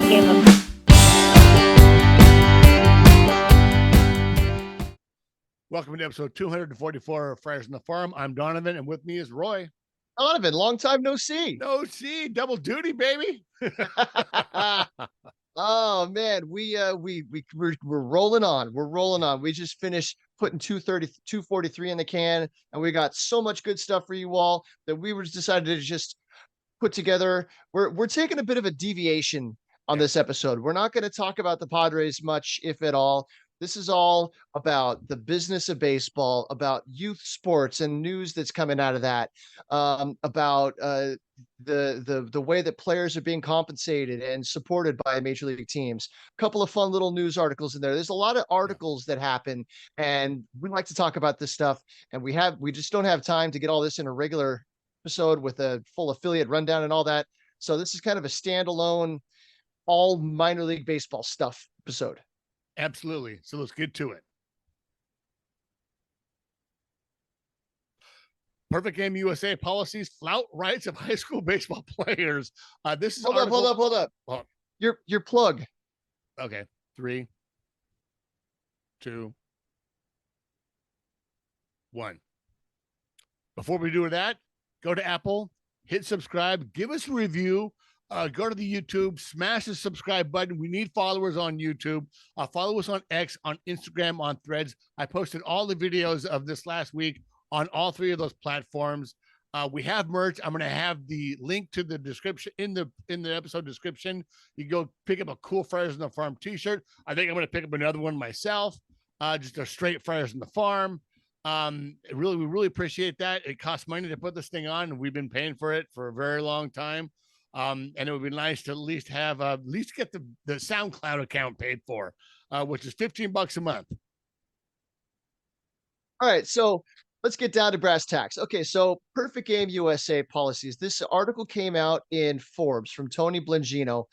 game of Welcome to episode 244 of Friars on the Farm. I'm Donovan, and with me is Roy. Donovan, long time no see. No see, double duty, baby. Oh man, we're rolling on. We're rolling on. We just finished putting 243 in the can, and we got so much good stuff for you all that we were decided to just put together. We're taking a bit of a deviation on this episode. We're not going to talk about the Padres much, if at all. This is all about the business of baseball, about youth sports and news that's coming out of that, about the way that players are being compensated and supported by major league teams. A couple of fun little news articles in there. There's a lot of articles that happen, and we like to talk about this stuff. And we just don't have time to get all this in a regular episode with a full affiliate rundown and all that. So this is kind of a standalone, all minor league baseball stuff episode. Absolutely. So let's get to it. Perfect Game USA policies flout rights of high school baseball players. This is hold up. Oh. Your plug. Okay. 3, 2, 1. Before we do that, go to Apple, hit subscribe, give us a review. Go to the YouTube, smash the subscribe button. We need followers on YouTube. Follow us on X, on Instagram, on Threads. I posted all the videos of this last week on all 3 of those platforms. We have merch. I'm going to have the link to the description in the episode description. You can go pick up a cool Friars on the Farm t-shirt. I think I'm going to pick up another one myself. Just a straight Friars on the Farm. We really appreciate that. It costs money to put this thing on, and we've been paying for it for a very long time. And it would be nice to at least have get the SoundCloud account paid for, which is $15 a month. All right, so let's get down to brass tacks. Okay, so Perfect Game USA policies. This article came out in Forbes from Tony Blangino.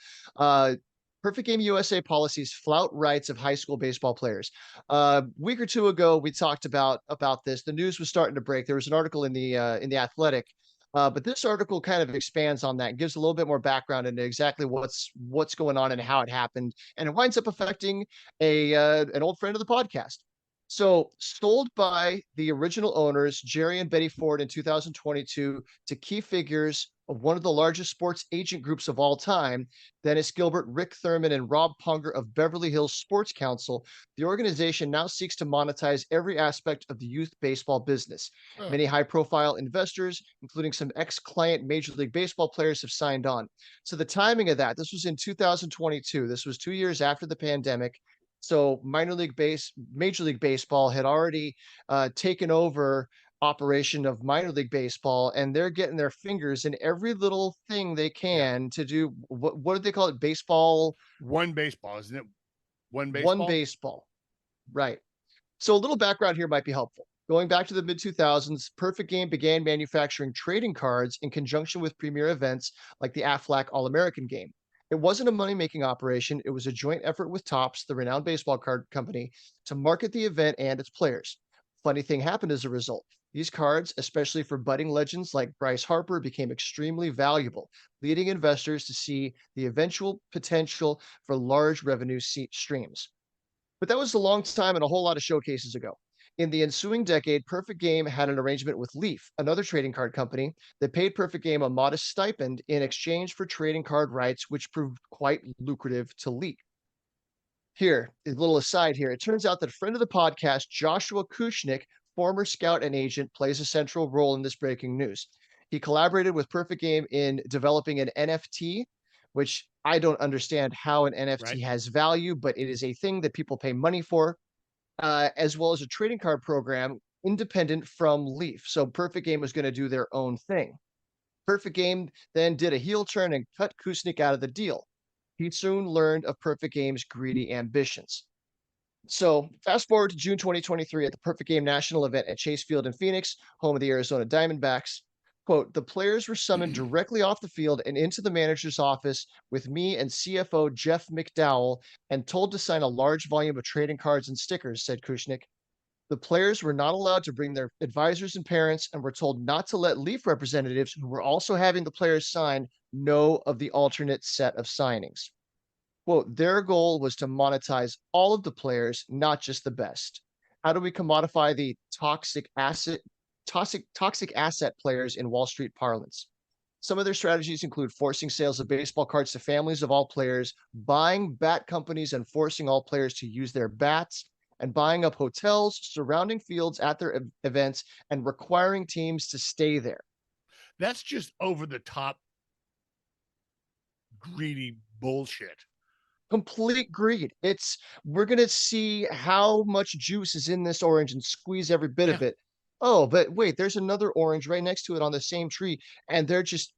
Perfect Game USA policies flout rights of high school baseball players. A week or two ago, we talked about this. The news was starting to break. There was an article in the Athletic. But this article kind of expands on that and gives a little bit more background into exactly what's going on and how it happened. And it winds up affecting an old friend of the podcast. So sold by the original owners, Jerry and Betty Ford, in 2022 to key figures of one of the largest sports agent groups of all time, Dennis Gilbert, Rick Thurman, and Rob Punger of Beverly Hills Sports Council. The organization now seeks to monetize every aspect of the youth baseball business. Many high-profile investors, including some ex-client Major League Baseball players, have signed on. So the timing of that, this was in 2022. This was 2 years after the pandemic. So Major League Baseball had already taken over operation of minor league baseball, and they're getting their fingers in every little thing they can to do. What do they call it? Baseball. One baseball, isn't it? One baseball. Right. So a little background here might be helpful. Going back to the mid-2000s, Perfect Game began manufacturing trading cards in conjunction with premier events like the Aflac All-American Game. It wasn't a money-making operation. It was a joint effort with Topps, the renowned baseball card company, to market the event and its players. Funny thing happened as a result. These cards, especially for budding legends like Bryce Harper, became extremely valuable, leading investors to see the eventual potential for large revenue streams. But that was a long time and a whole lot of showcases ago. In the ensuing decade, Perfect Game had an arrangement with Leaf, another trading card company, that paid Perfect Game a modest stipend in exchange for trading card rights, which proved quite lucrative to Leaf. Here, a little aside here. It turns out that a friend of the podcast, Joshua Kushnick, former scout and agent, plays a central role in this breaking news. He collaborated with Perfect Game in developing an NFT, which I don't understand how an NFT has value, but it is a thing that people pay money for, as well as a trading card program independent from Leaf. So Perfect Game was going to do their own thing. Perfect Game then did a heel turn and cut Kusnik out of the deal. He soon learned of Perfect Game's greedy ambitions. So fast forward to June 2023 at the Perfect Game National event at Chase Field in Phoenix, home of the Arizona Diamondbacks. Quote, the players were summoned directly off the field and into the manager's office with me and CFO Jeff McDowell and told to sign a large volume of trading cards and stickers, said Kushnick. The players were not allowed to bring their advisors and parents and were told not to let Leaf representatives, who were also having the players sign, know of the alternate set of signings. Well, their goal was to monetize all of the players, not just the best. How do we commodify the toxic asset players in Wall Street parlance? Some of their strategies include forcing sales of baseball cards to families of all players, buying bat companies and forcing all players to use their bats, and buying up hotels surrounding fields at their events and requiring teams to stay there. That's just over the top greedy bullshit. Complete greed. We're going to see how much juice is in this orange and squeeze every bit Yeah. of it. Oh, but wait, there's another orange right next to it on the same tree, and they're just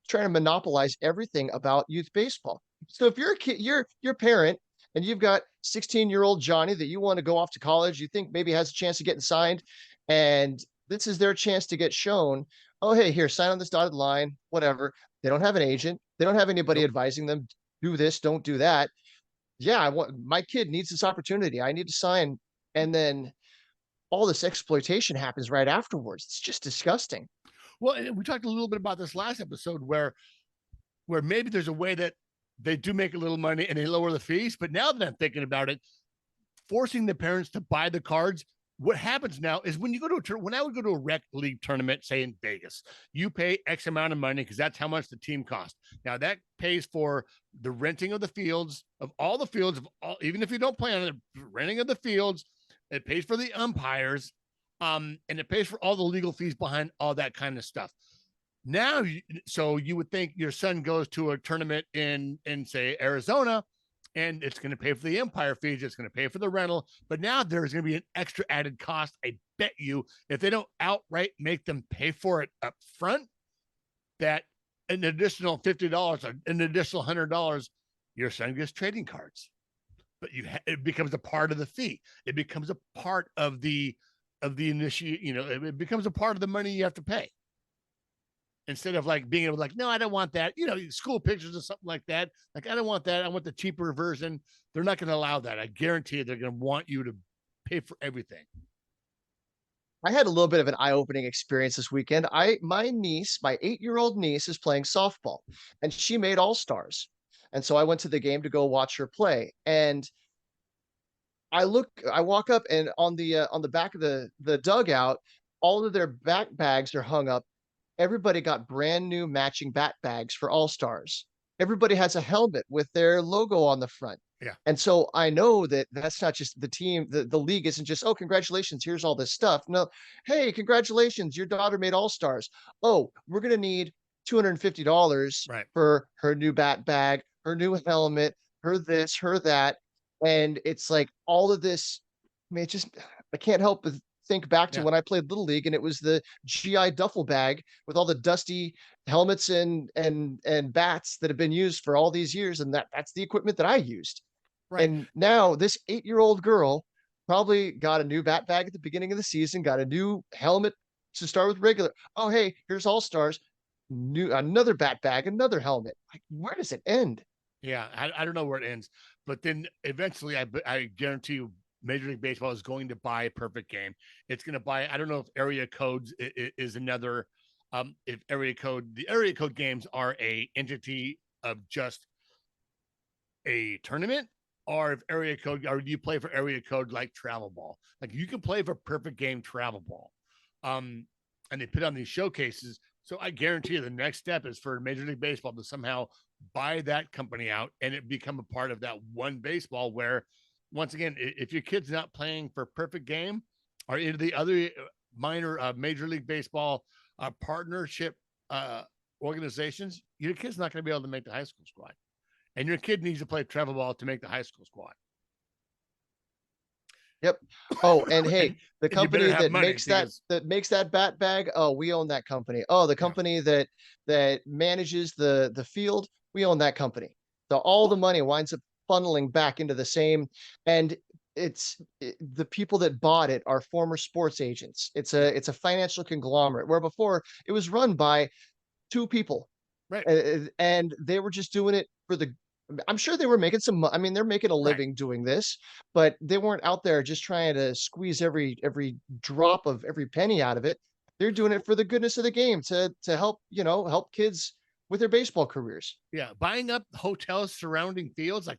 trying to monopolize everything about youth baseball. So if you're a kid, you're a parent, and you've got 16-year-old Johnny that you want to go off to college, you think maybe has a chance of getting signed, and this is their chance to get shown. Oh, hey, here, sign on this dotted line, whatever. They don't have an agent. They don't have anybody Nope. advising them, do this, don't do that. Yeah, I want my kid needs this opportunity. I need to sign. And then all this exploitation happens right afterwards. It's just disgusting. Well, we talked a little bit about this last episode where maybe there's a way that they do make a little money and they lower the fees. But now that I'm thinking about it, forcing the parents to buy the cards, what happens now is when you go to when I would go to a rec league tournament, say in Vegas, you pay X amount of money because that's how much the team costs. Now that pays for the renting of the fields, of all the fields, of all, even if you don't play on it, renting of the fields. It pays for the umpires, and it pays for all the legal fees behind all that kind of stuff. Now, so you would think your son goes to a tournament in say Arizona, and it's going to pay for the umpire fees, it's going to pay for the rental, but now there's going to be an extra added cost. I bet you, if they don't outright make them pay for it up front, that an additional $50 or an additional $100, your son gets trading cards. But it becomes a part of the fee. It becomes a part of the initiate. It becomes a part of the money you have to pay. Instead of like being able to like, no, I don't want that. School pictures or something like that. Like, I don't want that. I want the cheaper version. They're not going to allow that. I guarantee you, they're going to want you to pay for everything. I had a little bit of an eye-opening experience this weekend. My niece, my 8-year-old niece, is playing softball, and she made all-stars. And so I went to the game to go watch her play. And I walk up, and on the back of the dugout, all of their back bags are hung up. Everybody got brand new matching bat bags for all-stars. Everybody has a helmet with their logo on the front. Yeah. And so I know that that's not just the team, the league isn't just, oh, congratulations, here's all this stuff. No, hey, congratulations, your daughter made all-stars. Oh, we're going to need $250 Right. for her new bat bag, her new helmet, her this, her that. And it's like all of this, I mean, I can't help but think back to when I played Little League, and it was the GI duffel bag with all the dusty helmets and bats that have been used for all these years, and that's the equipment that I used. Right. And now this 8-year-old girl probably got a new bat bag at the beginning of the season, got a new helmet to start with regular. Oh, hey, here's all-stars, another bat bag, another helmet. Like, where does it end? Yeah, I don't know where it ends, but then eventually, I guarantee you, Major League Baseball is going to buy a perfect game. It's going to buy. I don't know if area codes is another. If the area code games are a entity of just a tournament, or if area code, or do you play for area code like travel ball? Like, you can play for perfect game travel ball, and they put on these showcases. So I guarantee you, the next step is for Major League Baseball to somehow buy that company out and it become a part of that one baseball where, once again, if your kid's not playing for perfect game or into the other minor Major League Baseball partnership organizations, your kid's not going to be able to make the high school squad. And your kid needs to play travel ball to make the high school squad. Yep. Oh, and hey, the And company that makes makes that bat bag, oh, we own that company. Oh, the company that manages the field, we own that company. So all the money winds up funneling back into the same, and the people that bought it are former sports agents. It's a financial conglomerate, where before it was run by two people. Right. And they were just doing it for I'm sure they were making some, I mean, they're making a living doing this, but they weren't out there just trying to squeeze every drop of every penny out of it. They're doing it for the goodness of the game, to help, help kids with their baseball careers. Yeah, buying up hotels surrounding fields, like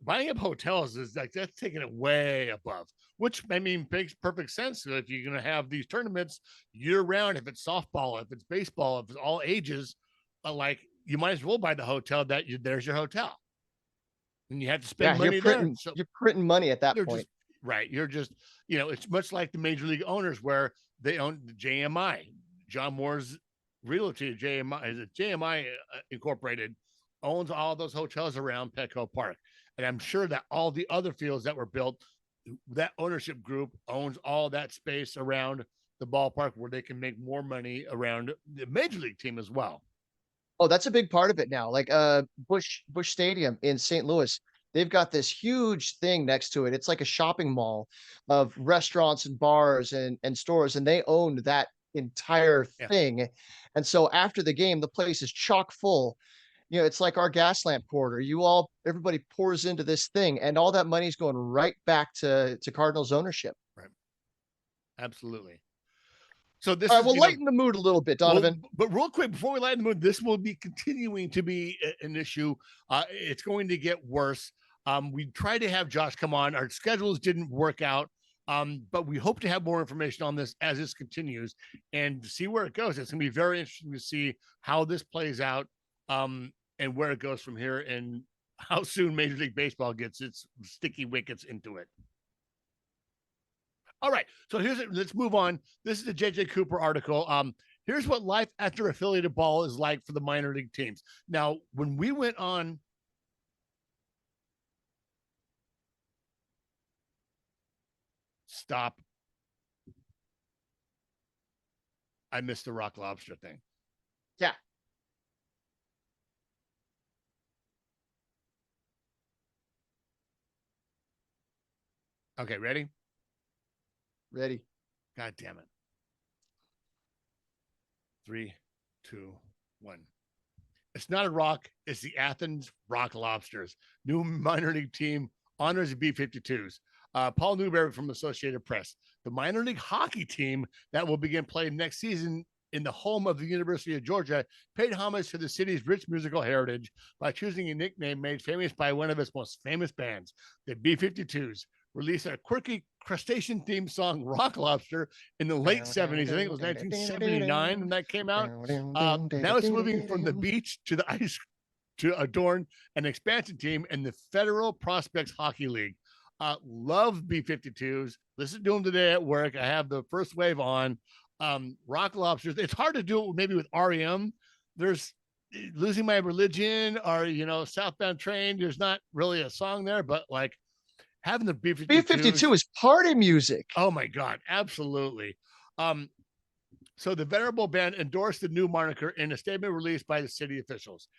buying up hotels is like that's taking it way above. Which I mean makes perfect sense if you're going to have these tournaments year round. If it's softball, if it's baseball, if it's all ages, like you might as well buy the hotel there's your hotel, and you have to spend money there. So you're printing money at that point. just right. You're just it's much like the major league owners where they own the JMI, John Moore's Realty. JMI is it JMI Incorporated owns all those hotels around Petco Park, and I'm sure that all the other fields that were built, that ownership group owns all that space around the ballpark where they can make more money around the major league team as well. Oh, that's a big part of it now. Like Bush Stadium in St. Louis, they've got this huge thing next to it. It's like a shopping mall of restaurants and bars and stores, and they owned that entire Yeah. thing. And so after the game, the place is chock full. It's like our gas lamp quarter. Everybody pours into this thing, and all that money is going right back to Cardinals ownership. Right. Absolutely. So this All right, we'll lighten the mood a little bit, Donovan. Well, but real quick, before we lighten the mood, this will be continuing to be an issue. It's going to get worse. We tried to have Josh come on. Our schedules didn't work out. But we hope to have more information on this as this continues and see where it goes. It's going to be very interesting to see how this plays out and where it goes from here and how soon Major League Baseball gets its sticky wickets into it. All right, so let's move on. This is the JJ Cooper article. Here's what life after affiliated ball is like for the minor league teams. Now, when we went on, stop. I missed the rock lobster thing. Yeah. Okay, ready? Ready. God damn it. 3, 2, 1. It's not a rock. It's the Athens Rock Lobsters. New minor league team honors the B-52s. Paul Newberry from Associated Press. The minor league hockey team that will begin playing next season in the home of the University of Georgia paid homage to the city's rich musical heritage by choosing a nickname made famous by one of its most famous bands, the B-52s. Released a quirky crustacean-themed song, Rock Lobster, in the late 70s. I think it was 1979 when that came out. Now it's moving from the beach to the ice to adorn an expansion team in the Federal Prospects Hockey League. Love B-52s. Listen to them today at work. I have the first wave on. Rock Lobsters. It's hard to do it maybe with REM. There's Losing My Religion or, Southbound Train. There's not really a song there, but like, having the B-52 is party music. Oh my God, absolutely. So the venerable band endorsed the new moniker in a statement released by the city officials.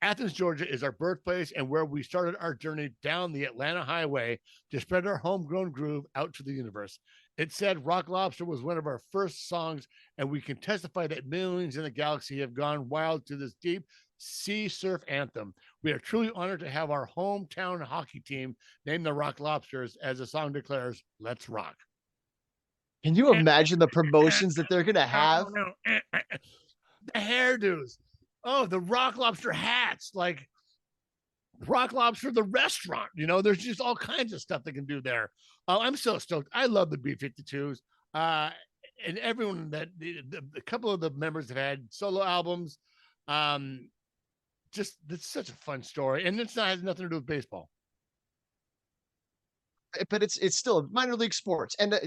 Athens, Georgia is our birthplace and where we started our journey down the Atlanta highway to spread our homegrown groove out to the universe. It said Rock Lobster was one of our first songs, and we can testify that millions in the galaxy have gone wild to this deep sea surf anthem. We are truly honored to have our hometown hockey team named the Rock Lobsters, as the song declares, "Let's rock." Can you imagine the promotions that they're going to have? The hairdos. Oh, the Rock Lobster hats, like Rock Lobster, the restaurant. There's just all kinds of stuff they can do there. Oh, I'm so stoked. I love the B-52s. And everyone a couple of the members have had solo albums. Just it's such a fun story, and has nothing to do with baseball. But it's still minor league sports, and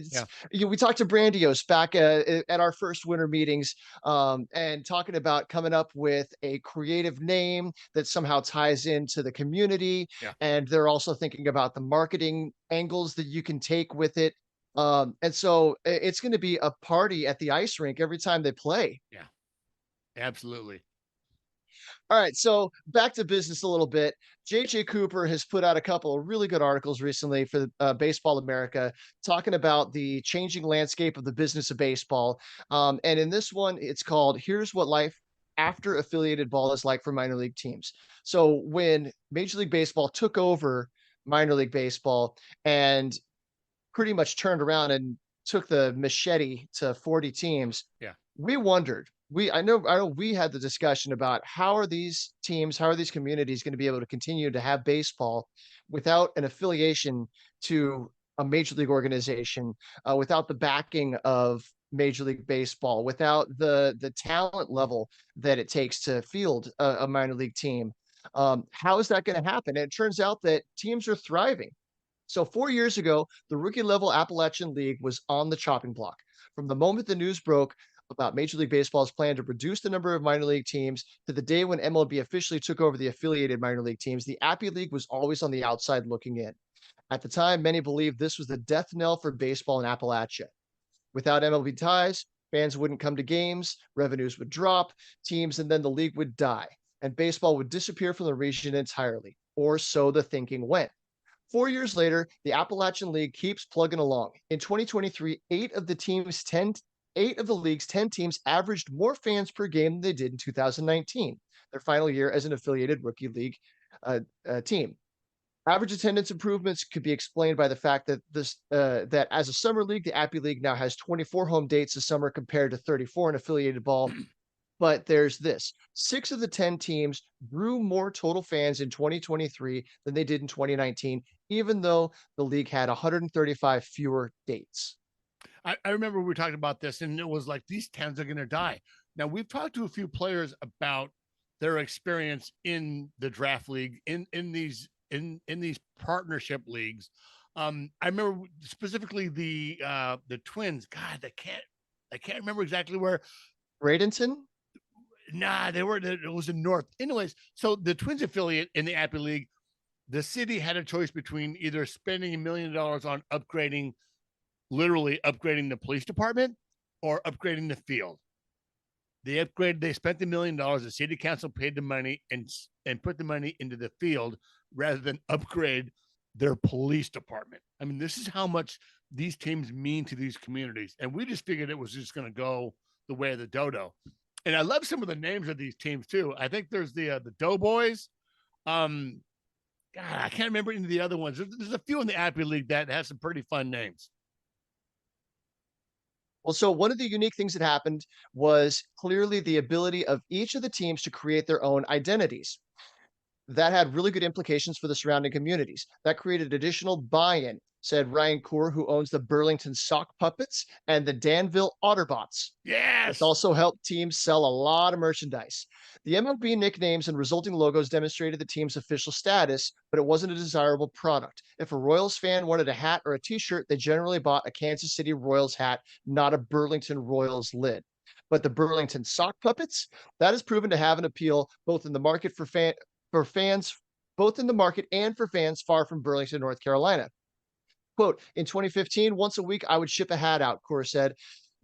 we talked to Brandios back at our first winter meetings, and talking about coming up with a creative name that somehow ties into the community, and they're also thinking about the marketing angles that you can take with it, and so it's going to be a party at the ice rink every time they play. Yeah, absolutely. All right, so back to business a little bit. JJ Cooper has put out a couple of really good articles recently for Baseball America, talking about the changing landscape of the business of baseball. And in this one, it's called "Here's What Life After Affiliated Ball Is Like for Minor League Teams." So when Major League Baseball took over minor league baseball and pretty much turned around and took the machete to 40 teams, we wondered, I know we had the discussion about how are these teams, how are these communities going to be able to continue to have baseball without an affiliation to a major league organization, without the backing of Major League Baseball, without the talent level that it takes to field a minor league team. How is that going to happen? And it turns out that teams are thriving. So 4 years ago, the rookie level Appalachian League was on the chopping block. From the moment the news broke about Major League Baseball's plan to reduce the number of minor league teams to the day when MLB officially took over the affiliated minor league teams, the Appy League was always on the outside looking in. At the time, many believed this was the death knell for baseball in Appalachia. Without MLB ties, fans wouldn't come to games, revenues would drop, teams, and then the league would die, and baseball would disappear from the region entirely, or so the thinking went. 4 years later, the Appalachian League keeps plugging along. In 2023, eight of the league's 10 teams averaged more fans per game than they did in 2019, their final year as an affiliated rookie league team. Average attendance improvements could be explained by the fact that that as a summer league, the Appy League now has 24 home dates a summer compared to 34 in affiliated ball. But there's this: 6 of the 10 teams drew more total fans in 2023 than they did in 2019, even though the league had 135 fewer dates. I remember we were talking about this, and it was like these towns are going to die. Now we've talked to a few players about their experience in the draft league, in these partnership leagues. I remember specifically the Twins. God, I can't remember exactly where. Bradenton? Nah, it was in North. Anyways, so the Twins affiliate in the Appy League, the city had a choice between either spending $1 million on literally upgrading the police department or upgrading the field. They spent the $1 million. The city council paid the money and put the money into the field rather than upgrade their police department. I mean, this is how much these teams mean to these communities. And we just figured it was just going to go the way of the dodo. And I love some of the names of these teams too. I think there's the Doughboys. God, I can't remember any of the other ones. There's a few in the Appy League that has some pretty fun names. Well, so one of the unique things that happened was clearly the ability of each of the teams to create their own identities. That had really good implications for the surrounding communities. That created additional buy-in, said Ryan Coor, who owns the Burlington Sock Puppets and the Danville Otterbots. Yes. This also helped teams sell a lot of merchandise. The MLB nicknames and resulting logos demonstrated the team's official status, but it wasn't a desirable product. If a Royals fan wanted a hat or a t-shirt, they generally bought a Kansas City Royals hat, not a Burlington Royals lid. But the Burlington Sock Puppets, that has proven to have an appeal both in the market for fans, both in the market and for fans far from Burlington, North Carolina. Quote, in 2015, once a week, I would ship a hat out, Coor said.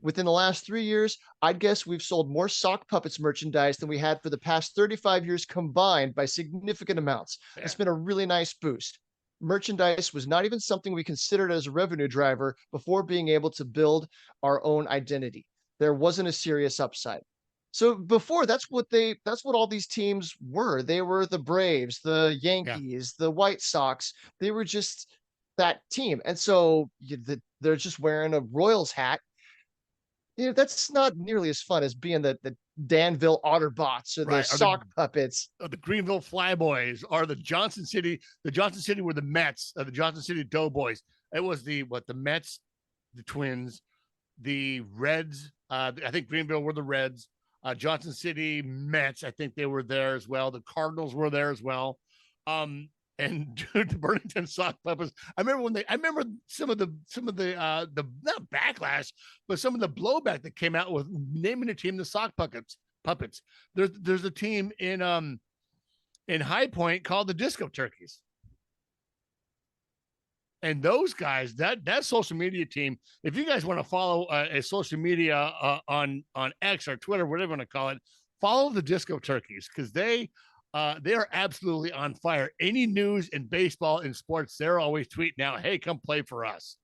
Within the last 3 years, I'd guess we've sold more Sock Puppets merchandise than we had for the past 35 years combined by significant amounts. Yeah. It's been a really nice boost. Merchandise was not even something we considered as a revenue driver before being able to build our own identity. There wasn't a serious upside. So before, that's what all these teams were. They were the Braves, the Yankees, the White Sox. They were just that team. And so they're just wearing a Royals hat. You know, that's not nearly as fun as being the Danville Otterbots or the Sock Puppets. Or the Greenville Flyboys or the Johnson City. The Johnson City were the Mets, the Johnson City Doughboys. It was the Mets, the Twins, the Reds. I think Greenville were the Reds. Johnson City Mets, I think they were there as well. The Cardinals were there as well. And the Burlington Sock Puppets. I remember some of the not backlash, but some of the blowback that came out with naming the team the Sock Puppets. There's a team in High Point called the Disco Turkeys. And those guys, that social media team, if you guys want to follow a social media on X or Twitter, whatever you want to call it, follow the Disco Turkeys because they are absolutely on fire. Any news in baseball and sports, they're always tweeting out, hey, come play for us.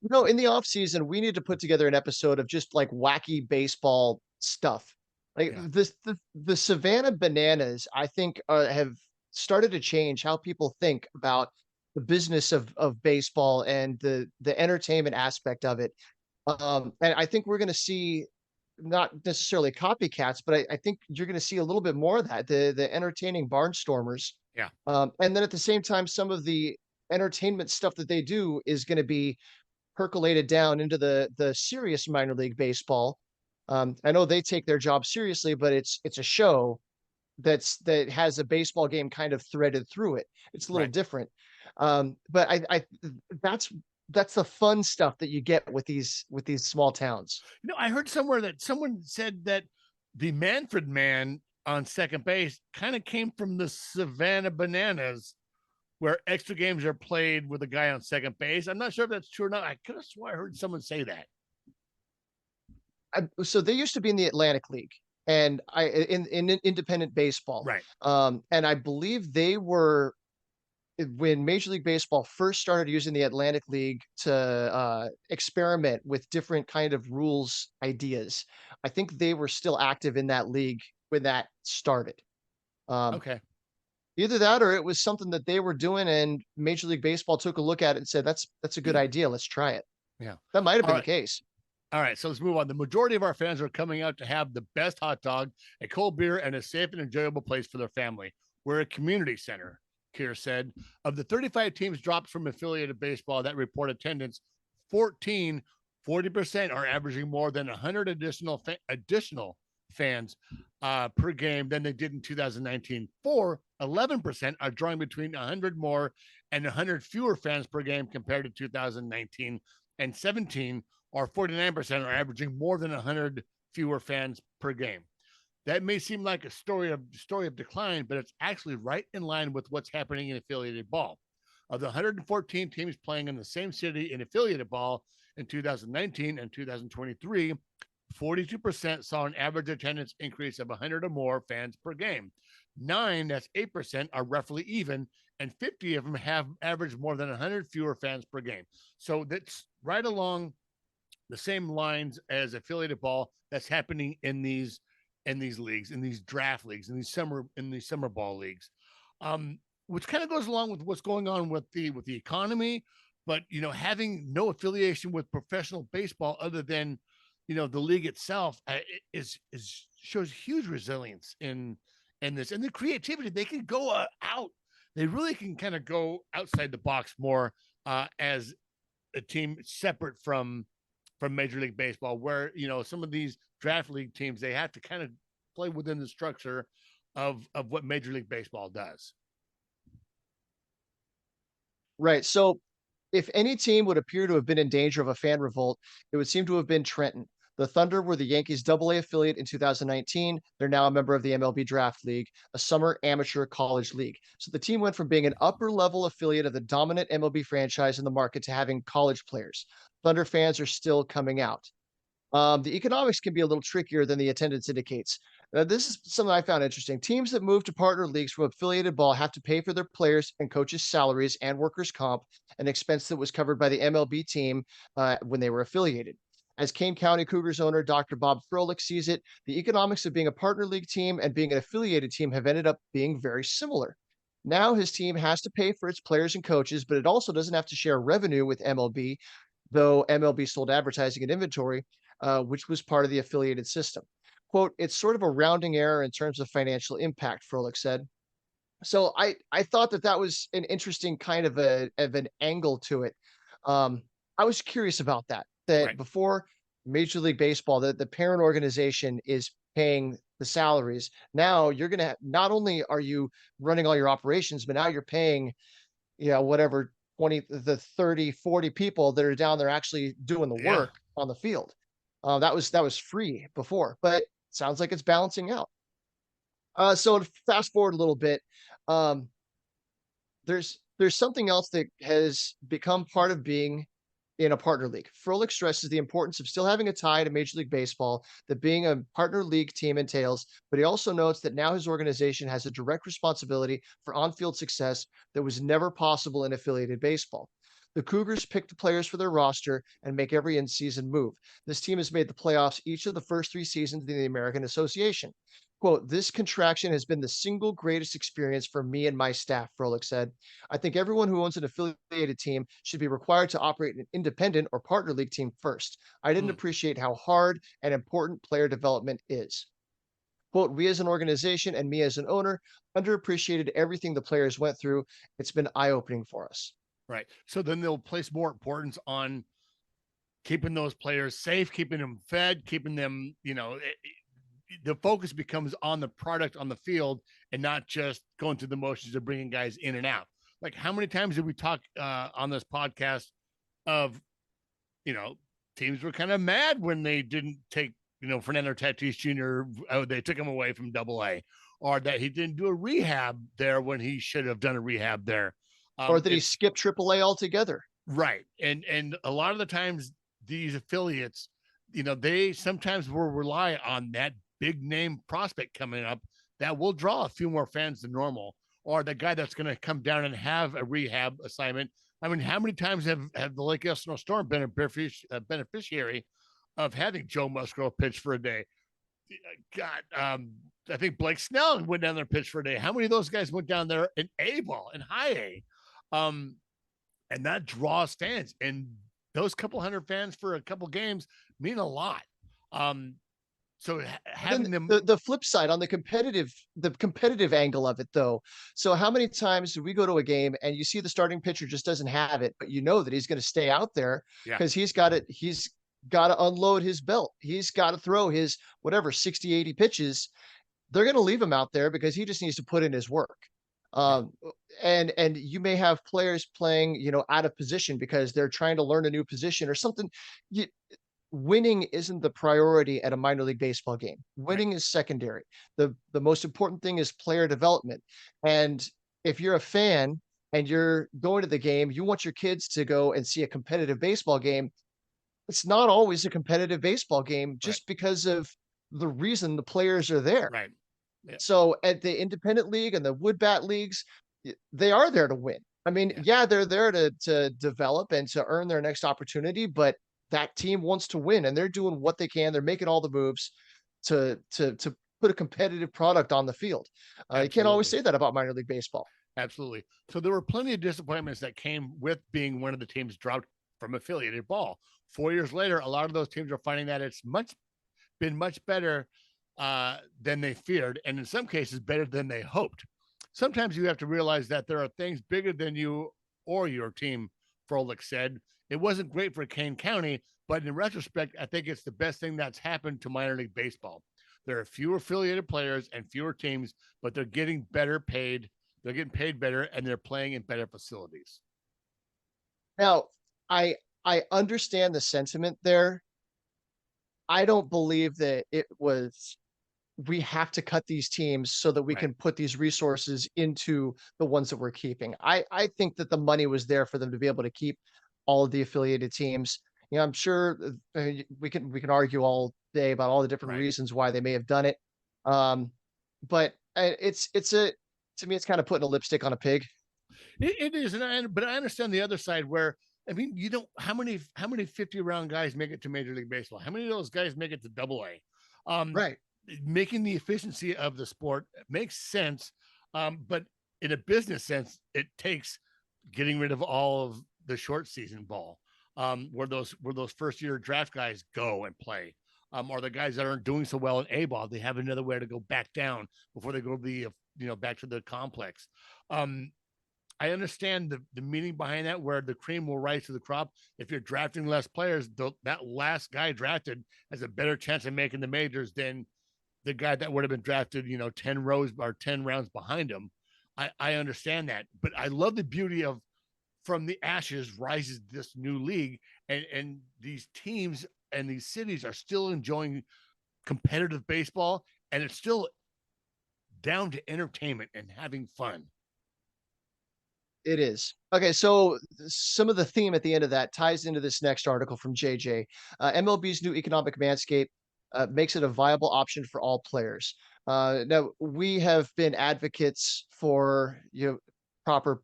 You know, in the off season, we need to put together an episode of just like wacky baseball stuff. Like the Savannah Bananas, I think have started to change how people think about the business of baseball and the entertainment aspect of it. And I think we're going to see not necessarily copycats, but I think you're going to see a little bit more of that, the entertaining barnstormers. Yeah. And then at the same time, some of the entertainment stuff that they do is going to be percolated down into the serious minor league baseball. I know they take their job seriously, but it's a show that has a baseball game kind of threaded through it. It's a little Right. different. But I that's that's the fun stuff that you get with these small towns. I heard somewhere that someone said that the Manfred man on second base kind of came from the Savannah Bananas, where extra games are played with a guy on second base. I'm not sure if that's true or not. I could have swore I heard someone say that. So they used to be in the Atlantic League and in independent baseball. Right. And I believe they were when Major League Baseball first started using the Atlantic League to experiment with different kind of rules ideas. I think they were still active in that league when that started. Um, Okay. Either that or it was something that they were doing and Major League Baseball took a look at it and said, that's a good idea. Let's try it. Yeah. That might have All been the right. case. All right, so let's move on. The majority of our fans are coming out to have the best hot dog, a cold beer, and a safe and enjoyable place for their family. We're a community center, Keir said. Of the 35 teams dropped from affiliated baseball that report attendance, 40% are averaging more than 100 additional fans per game than they did in 2019. 11% are drawing between 100 more and 100 fewer fans per game compared to 2019, and 17 or 49% are averaging more than 100 fewer fans per game. That may seem like a story of decline, but it's actually right in line with what's happening in affiliated ball. Of the 114 teams playing in the same city in affiliated ball in 2019 and 2023, 42% saw an average attendance increase of 100 or more fans per game. 8%, are roughly even, and 50 of them have averaged more than 100 fewer fans per game. So that's right along the same lines as affiliated ball that's happening in these leagues, in these draft leagues, in these summer ball leagues, which kind of goes along with what's going on with the economy. But having no affiliation with professional baseball other than the league itself is shows huge resilience in this, and the creativity. They can go out. They really can kind of go outside the box more as a team separate from Major League Baseball, where some of these draft league teams, they have to kind of play within the structure of what Major League Baseball does. Right. So if any team would appear to have been in danger of a fan revolt, it would seem to have been Trenton. The Thunder were the Yankees AA affiliate in 2019. They're now a member of the MLB Draft League, a summer amateur college league. So the team went from being an upper level affiliate of the dominant MLB franchise in the market to having college players. Thunder fans are still coming out. The economics can be a little trickier than the attendance indicates. This is something I found interesting. Teams that move to partner leagues from affiliated ball have to pay for their players and coaches' salaries and workers' comp, an expense that was covered by the MLB team when they were affiliated. As Kane County Cougars owner Dr. Bob Froelich sees it, the economics of being a partner league team and being an affiliated team have ended up being very similar. Now his team has to pay for its players and coaches, but it also doesn't have to share revenue with MLB, though MLB sold advertising and inventory, which was part of the affiliated system. Quote, it's sort of a rounding error in terms of financial impact, Froelich said. So I thought that was an interesting kind of an angle to it. I was curious about that Right. before Major League Baseball, the parent organization is paying the salaries. Now you're going to not only are you running all your operations, but now you're paying, whatever 20, the 30, 40 people that are down there actually doing the Yeah. work on the field. That was free before, but sounds like it's balancing out. So to fast forward a little bit, um, there's something else that has become part of being in a partner league. Froelich stresses the importance of still having a tie to Major League Baseball that being a partner league team entails, but he also notes that now his organization has a direct responsibility for on-field success that was never possible in affiliated baseball. The Cougars pick the players for their roster and make every in-season move. This team has made the playoffs each of the first 3 seasons in the American Association. Quote, "This contraction has been the single greatest experience for me and my staff," Froelich said. "I think everyone who owns an affiliated team should be required to operate an independent or partner league team first. I didn't Mm, appreciate how hard and important player development is." Quote, "We as an organization and me as an owner underappreciated everything the players went through. It's been eye-opening for us." right. So then they'll place more importance on keeping those players safe, keeping them fed, keeping them, the focus becomes on the product on the field and not just going through the motions of bringing guys in and out. Like, how many times did we talk on this podcast of, you know, teams were kind of mad when they didn't take, Fernando Tatis Jr., they took him away from Double-A, or that he didn't do a rehab there when he should have done a rehab there. Or that he skipped AAA altogether. Right. And a lot of the times these affiliates, they sometimes will rely on that big name prospect coming up that will draw a few more fans than normal, or the guy that's going to come down and have a rehab assignment. I mean, how many times have the Lake Elsinore Storm been a beneficiary of having Joe Musgrove pitch for a day? God, I think Blake Snell went down there and pitched for a day. How many of those guys went down there in A ball and high A? And that draws fans, and those couple hundred fans for a couple games mean a lot. So having them, the flip side on the competitive angle of it though. So how many times do we go to a game and you see the starting pitcher just doesn't have it, but you know that he's going to stay out there because he's got to unload his belt. He's got to throw his whatever 60, 80 pitches. They're going to leave him out there because he just needs to put in his work. And you may have players playing, out of position because they're trying to learn a new position or something. Winning isn't the priority at a minor league baseball game. Winning is secondary. The most important thing is player development. And if you're a fan and you're going to the game, you want your kids to go and see a competitive baseball game. It's not always a competitive baseball game just because of the reason the players are there. Right. Yeah. So at the independent league and the wood bat leagues, they are there to win. I mean, they're there to develop and to earn their next opportunity, but that team wants to win and they're doing what they can. They're making all the moves to put a competitive product on the field. You can't always say that about minor league baseball. Absolutely. So there were plenty of disappointments that came with being one of the teams dropped from affiliated ball. 4 years later, a lot of those teams are finding that it's been much better than they feared, and in some cases better than they hoped. Sometimes you have to realize that there are things bigger than you or your team, Froelich said. It wasn't great for Kane County, but in retrospect, I think it's the best thing that's happened to minor league baseball. There are fewer affiliated players and fewer teams, but they're getting better paid. They're getting paid better, and they're playing in better facilities. Now, I understand the sentiment there. I don't believe that it was, we have to cut these teams so that we can put these resources into the ones that we're keeping. I think that the money was there for them to be able to keep all of the affiliated teams. I'm sure we can argue all day about all the different reasons why they may have done it. But to me, it's kind of putting a lipstick on a pig. It is, but I understand the other side where, I mean, how many 50-round guys make it to Major League Baseball? How many of those guys make it to Double-A? Making the efficiency of the sport makes sense, but in a business sense, it takes getting rid of all of the short season ball, where those first year draft guys go and play, or the guys that aren't doing so well in A ball, they have another way to go back down before they go to the back to the complex. I understand the meaning behind that, where the cream will rise to the crop. If you're drafting less players, that last guy drafted has a better chance of making the majors than the guy that would have been drafted, 10 rows or 10 rounds behind him. I understand that, but I love the beauty of from the ashes rises this new league, and these teams and these cities are still enjoying competitive baseball, and it's still down to entertainment and having fun. It is. Okay, so some of the theme at the end of that ties into this next article from JJ. MLB's new economic landscape makes it a viable option for all players. Now, we have been advocates for proper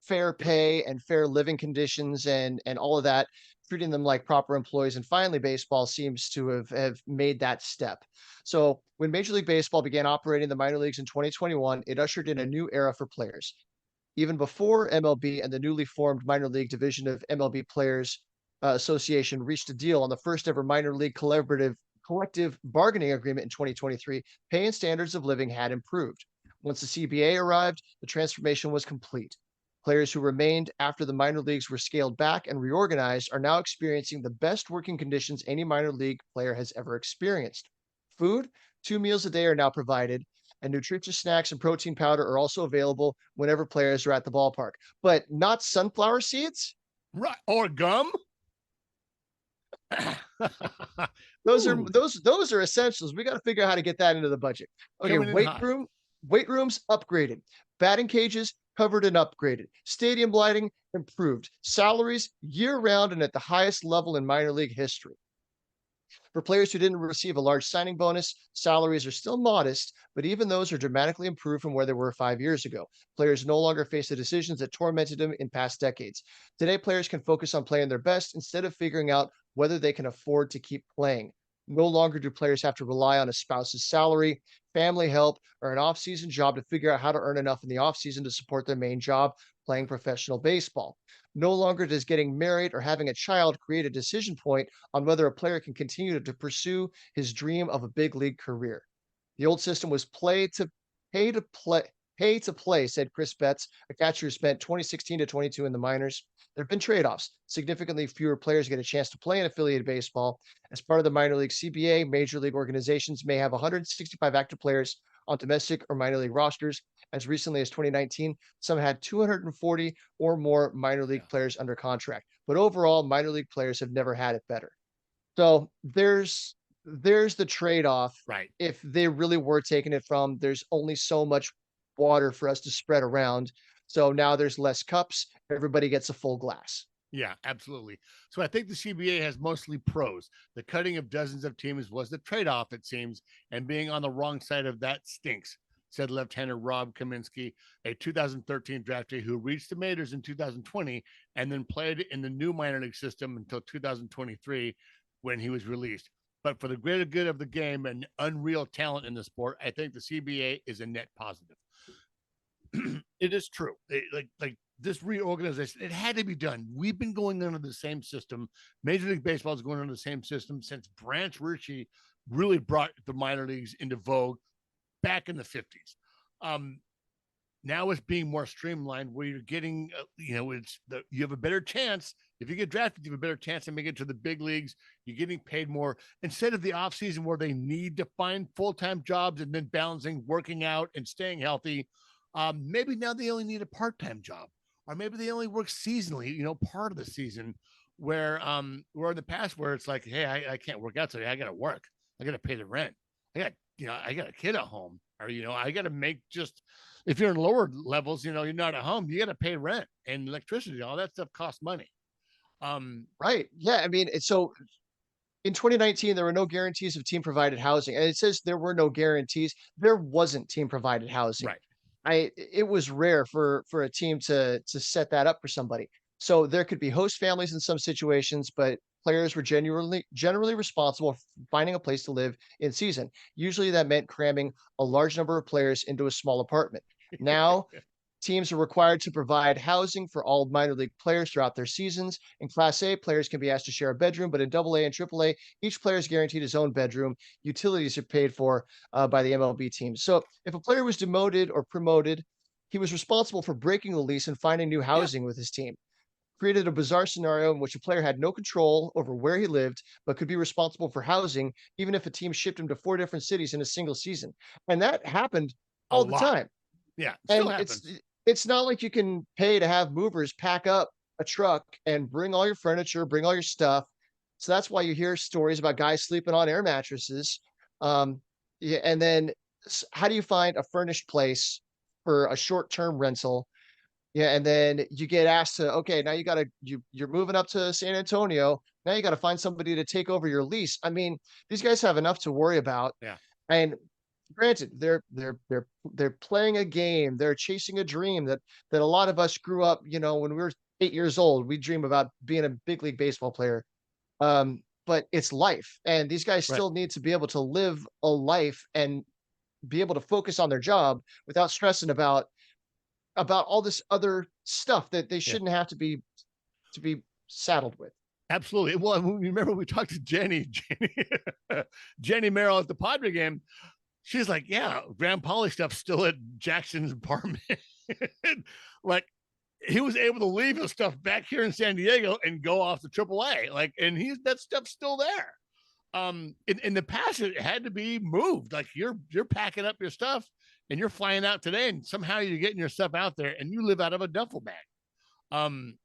fair pay and fair living conditions and all of that treating them like proper employees. And finally, baseball seems to have made that step. So when Major League Baseball began operating the minor leagues in 2021, it ushered in a new era for players. Even before MLB and the newly formed minor league division of MLB Players Association reached a deal on the first ever minor league collective bargaining agreement in 2023, pay and standards of living had improved. Once the CBA arrived, the transformation was complete. Players who remained after the minor leagues were scaled back and reorganized are now experiencing the best working conditions any minor league player has ever experienced. Food, 2 meals a day are now provided, and nutritious snacks and protein powder are also available whenever players are at the ballpark. But not sunflower seeds? Right. Or gum? Those Ooh, are essentials. We got to figure out how to get that into the budget. Okay, coming in hot. weight rooms upgraded, batting cages covered and upgraded, stadium lighting improved, salaries year round and at the highest level in minor league history. For players who didn't receive a large signing bonus, salaries are still modest, but even those are dramatically improved from where they were 5 years ago. Players no longer face the decisions that tormented them in past decades. Today, players can focus on playing their best instead of figuring out whether they can afford to keep playing. No longer do players have to rely on a spouse's salary, family help, or an off-season job to figure out how to earn enough in the off-season to support their main job, playing professional baseball. No longer does getting married or having a child create a decision point on whether a player can continue to pursue his dream of a big league career. The old system was pay to play, said Chris Betts, a catcher who spent 2016 to 22 in the minors. There have been trade-offs. Significantly fewer players get a chance to play in affiliated baseball. As part of the minor league CBA, major league organizations may have 165 active players on domestic or minor league rosters. As recently as 2019, some had 240 or more minor league players under contract. But overall, minor league players have never had it better. So there's the trade-off. Right. If they really were taking it from, there's only so much water for us to spread around. So now there's less cups. Everybody gets a full glass. Yeah, absolutely. So I think the CBA has mostly pros. The cutting of dozens of teams was the trade-off, it seems, and being on the wrong side of that stinks, said left-hander Rob Kaminsky, a 2013 draftee who reached the majors in 2020 and then played in the new minor league system until 2023 when he was released. But for the greater good of the game and unreal talent in the sport, I think the CBA is a net positive. It is true. Like this reorganization, it had to be done. We've been going under the same system. Major League Baseball is going under the same system since Branch Rickey really brought the minor leagues into vogue back in the 50s. Now it's being more streamlined where you're getting, you have a better chance. If you get drafted, you have a better chance to make it to the big leagues. You're getting paid more instead of the offseason where they need to find full-time jobs and then balancing working out and staying healthy. Maybe now they only need a part-time job, or maybe they only work seasonally, part of the season where in the past where it's like, hey, I can't work out today. I got to work. I got to pay the rent. I got a kid at home, or, I got to make if you're in lower levels, you're not at home, you got to pay rent and electricity. All that stuff costs money. Right. Yeah. I mean, so in 2019, there were no guarantees of team provided housing. And it says there were no guarantees. There wasn't team provided housing. Right. It was rare for a team to set that up for somebody. So there could be host families in some situations, but players were generally responsible for finding a place to live in season. Usually that meant cramming a large number of players into a small apartment. Now teams are required to provide housing for all minor league players throughout their seasons. In Class A, players can be asked to share a bedroom, but in AA and AAA, each player is guaranteed his own bedroom. Utilities are paid for by the MLB team. So if a player was demoted or promoted, he was responsible for breaking the lease and finding new housing with his team. Created a bizarre scenario in which a player had no control over where he lived, but could be responsible for housing, even if a team shipped him to 4 different cities in a single season. And that happened all the time. Yeah, and it's not like you can pay to have movers pack up a truck and bring all your furniture, bring all your stuff. So that's why you hear stories about guys sleeping on air mattresses. And then how do you find a furnished place for a short-term rental? Yeah, and then you get asked to, okay, now you're moving up to San Antonio. Now you got to find somebody to take over your lease. I mean, these guys have enough to worry about. Yeah. And granted, they're playing a game, they're chasing a dream that a lot of us grew up, you know, when we were 8 years old, we dream about being a big league baseball player. But it's life, and these guys Right. still need to be able to live a life and be able to focus on their job without stressing about all this other stuff that they Yeah. shouldn't have to be saddled with. Absolutely. Well, remember we talked to Jenny Merrill at the Padre game. She's like, yeah, Grand Poly stuff's still at Jackson's apartment. Like, he was able to leave his stuff back here in San Diego and go off to AAA. Like, and that stuff's still there. In the past, it had to be moved. Like, you're packing up your stuff and you're flying out today, and somehow you're getting your stuff out there, and you live out of a duffel bag. Um,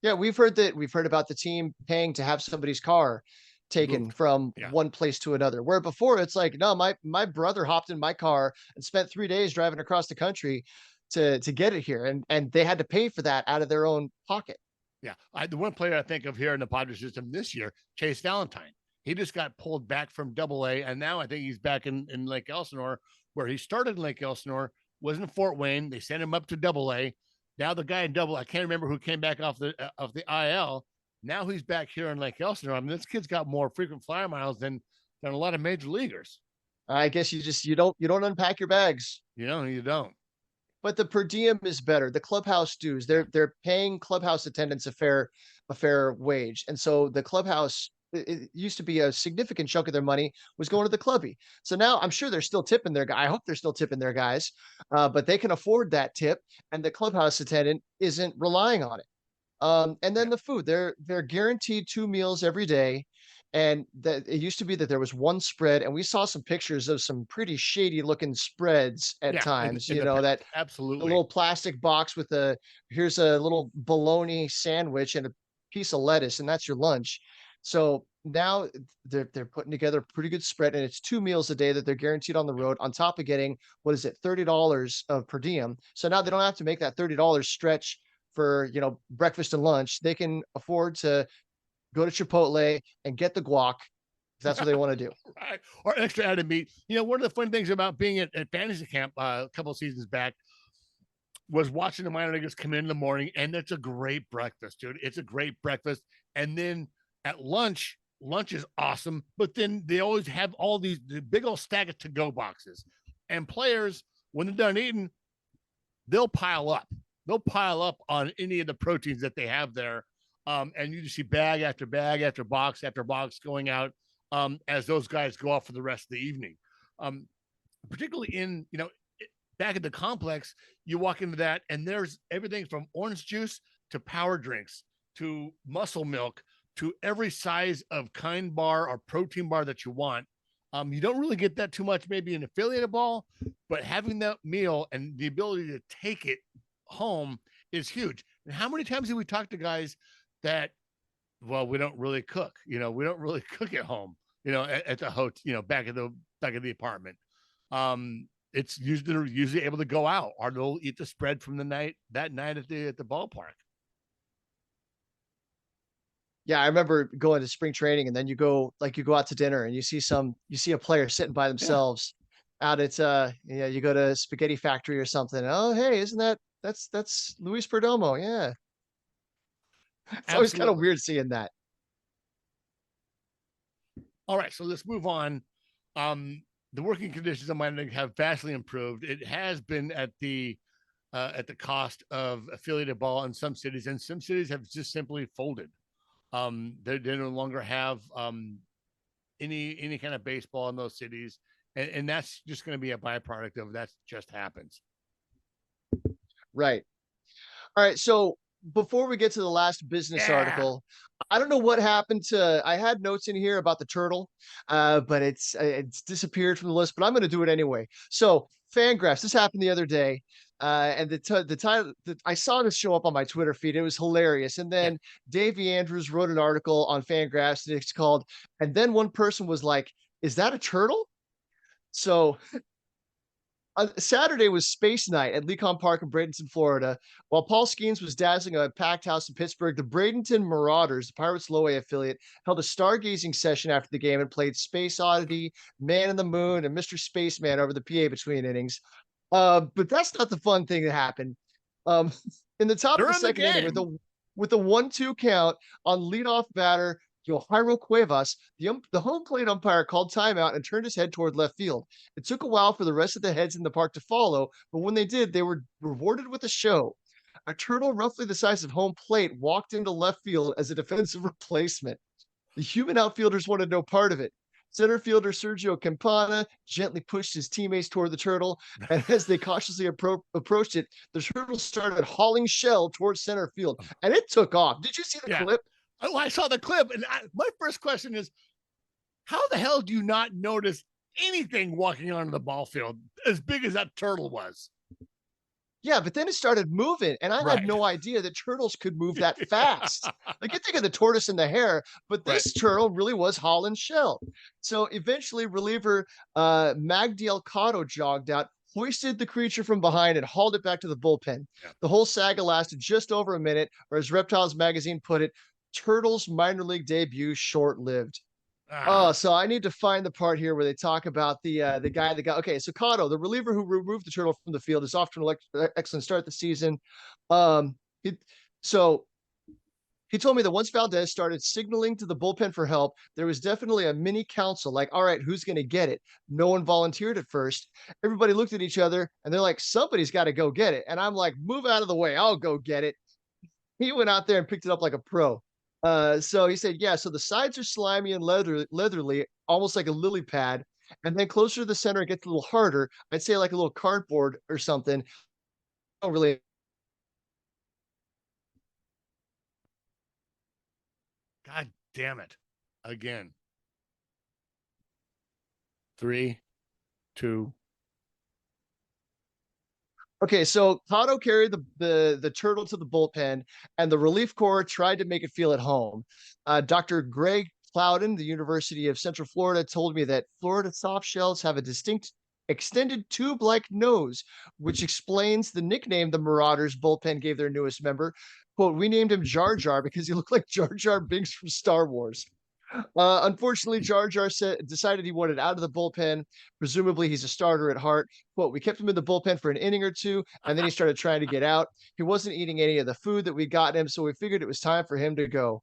Yeah, we've heard about the team paying to have somebody's car taken moved. from Yeah. one place to another. Where before it's like, no, my brother hopped in my car and spent 3 days driving across the country to get it here, and they had to pay for that out of their own pocket. Yeah. The one player I think of here in the Padres system this year, Chase Valentine. He just got pulled back from AA, and now I think he's back in Lake Elsinore, where he started in Lake Elsinore, was in Fort Wayne. They sent him up to AA. Now the guy in I can't remember who came back off the IL. Now he's back here in Lake Elsinore. I mean, this kid's got more frequent flyer miles than a lot of major leaguers. I guess you don't unpack your bags. You know, you don't. But the per diem is better. The clubhouse dues, they're paying clubhouse attendants a fair wage. And so the clubhouse, it used to be a significant chunk of their money was going to the clubby. So now I'm sure they're still tipping their guy. I hope they're still tipping their guys, but they can afford that tip, and the clubhouse attendant isn't relying on it. And then Yeah. the food, they're guaranteed 2 meals every day. And that it used to be that there was one spread, and we saw some pictures of some pretty shady looking spreads at Yeah. times, In you the know, past. that a Absolutely. little plastic box with here's a little bologna sandwich and a piece of lettuce, and that's your lunch. So now they're putting together a pretty good spread, and it's 2 meals a day that they're guaranteed on the road, on top of getting, what is it, $30 of per diem. So now they don't have to make that $30 stretch for, you know, breakfast and lunch. They can afford to go to Chipotle and get the guac if that's what they want to do. Right. Or extra added meat. You know, one of the fun things about being at fantasy camp a couple of seasons back was watching the minor leaguers come in the morning, and it's a great breakfast, dude. It's a great breakfast. And then at lunch is awesome, but then they always have all the big old stack of to-go boxes. And players, when they're done eating, they'll pile up. They'll pile up on any of the proteins that they have there. And you just see bag after bag after box going out as those guys go off for the rest of the evening. Particularly in, you know, back at the complex, you walk into that and there's everything from orange juice to power drinks to muscle milk to every size of kind bar or protein bar that you want. You don't really get that too much, maybe in affiliated ball, but having that meal and the ability to take it home is huge. And how many times have we talked to guys that, well, we don't really cook, you know, we don't really cook at home, you know, at the hotel, you know, back of the apartment. It's usually able to go out, or they'll eat the spread from that night at the ballpark. Yeah, I remember going to spring training, and then you go out to dinner and you see a player sitting by Yeah, themselves out at yeah, you go to Spaghetti Factory or something. Oh, hey, isn't that's Luis Perdomo? Yeah. It's always kind of absolutely. weird seeing that. All right, so let's move on. The working conditions of minor league have vastly improved. It has been at the cost of affiliated ball in some cities, and some cities have just simply folded. They no longer have any kind of baseball in those cities, and that's just going to be a byproduct of that just happens. Right. All right. So before we get to the last business Yeah. article, I don't know what happened to. I had notes in here about the turtle, but it's disappeared from the list. But I'm going to do it anyway. So Fangraphs. This happened the other day, and the title. I saw this show up on my Twitter feed. It was hilarious. And Yeah. then Davey Andrews wrote an article on Fangraphs, and it's called. And then one person was like, "Is that a turtle?" So Saturday was Space Night at Lecon Park in Bradenton, Florida. While Paul Skeens was dazzling a packed house in Pittsburgh, the Bradenton Marauders, the Pirates Low A affiliate, held a stargazing session after the game and played Space Oddity, Man in the Moon, and Mr. Spaceman over the PA between innings. But that's not the fun thing that happened. In the top of the second inning, with a 1-2 count on leadoff batter Yohairo Cuevas, the home plate umpire called timeout and turned his head toward left field. It took a while for the rest of the heads in the park to follow, but when they did, they were rewarded with a show. A turtle roughly the size of home plate walked into left field as a defensive replacement. The human outfielders wanted no part of it. Center fielder Sergio Campana gently pushed his teammates toward the turtle, and as they cautiously approached it, the turtle started hauling shell towards center field, and it took off. Did you see the clip? Oh, I saw the clip, and my first question is, how the hell do you not notice anything walking onto the ball field as big as that turtle was? Yeah, but then it started moving, and I had no idea that turtles could move that fast. Like, you think of the tortoise and the hare, but this turtle really was hauling shell. So eventually, reliever Magdiel Cotto jogged out, hoisted the creature from behind, and hauled it back to the bullpen. Yeah. The whole saga lasted just over a minute, or as Reptiles Magazine put it, Turtles minor league debut short-lived. So I need to find the part here where they talk about the guy that got okay. So Cotto, the reliever who removed the turtle from the field, is off to an excellent start the season. He told me that once Valdez started signaling to the bullpen for help, there was definitely a mini council. Like, all right, who's going to get it? No one volunteered at first. Everybody looked at each other and they're like, somebody's got to go get it. And I'm like, move out of the way. I'll go get it. He went out there and picked it up like a pro. So he said, yeah, so the sides are slimy and leathery, almost like a lily pad. And then closer to the center, it gets a little harder. I'd say like a little cardboard or something. I don't really. God damn it. Again. 3, 2. Okay, so Cotto carried the turtle to the bullpen, and the relief corps tried to make it feel at home. Dr. Greg Plowden, the University of Central Florida, told me that Florida soft shells have a distinct extended tube-like nose, which explains the nickname the Marauders bullpen gave their newest member. Quote, we named him Jar Jar because he looked like Jar Jar Binks from Star Wars. Unfortunately, Jar Jar decided he wanted out of the bullpen. Presumably, he's a starter at heart. Quote, we kept him in the bullpen for an inning or two, and then he started trying to get out. He wasn't eating any of the food that we got him, so we figured it was time for him to go.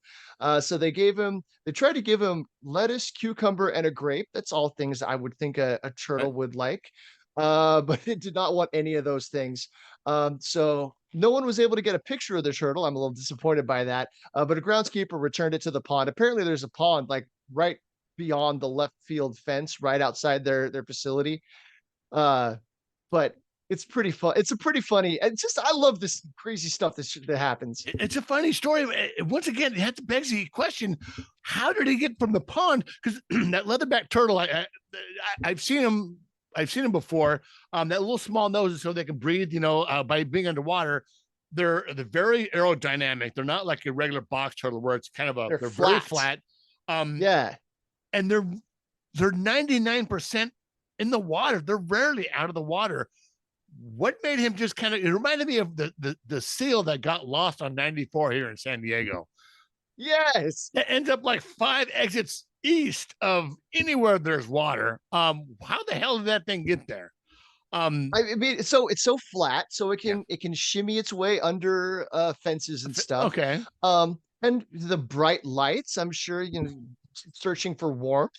So they tried to give him lettuce, cucumber, and a grape. That's all things I would think a turtle would like. But it did not want any of those things. So no one was able to get a picture of the turtle. I'm a little disappointed by that. But a groundskeeper returned it to the pond. Apparently there's a pond like right beyond the left field fence, right outside their facility. But it's pretty fun. It's a pretty funny. And just I love this crazy stuff that happens. It's a funny story. Once again, it had to beg the question: how did he get from the pond? Because that leatherback turtle, I've seen him. I've seen them before. That little small noses so they can breathe, by being underwater. They're very aerodynamic. They're not like a regular box turtle where it's kind of they're very flat. Yeah. And they're 99% in the water. They're rarely out of the water. What made him just it reminded me of the seal that got lost on 94 here in San Diego. Yes. It ends up like 5 exits east of anywhere there's water. How the hell did that thing get there? I mean, so it's so flat, so it can shimmy its way under fences and stuff. Okay. And the bright lights, I'm sure, searching for warmth.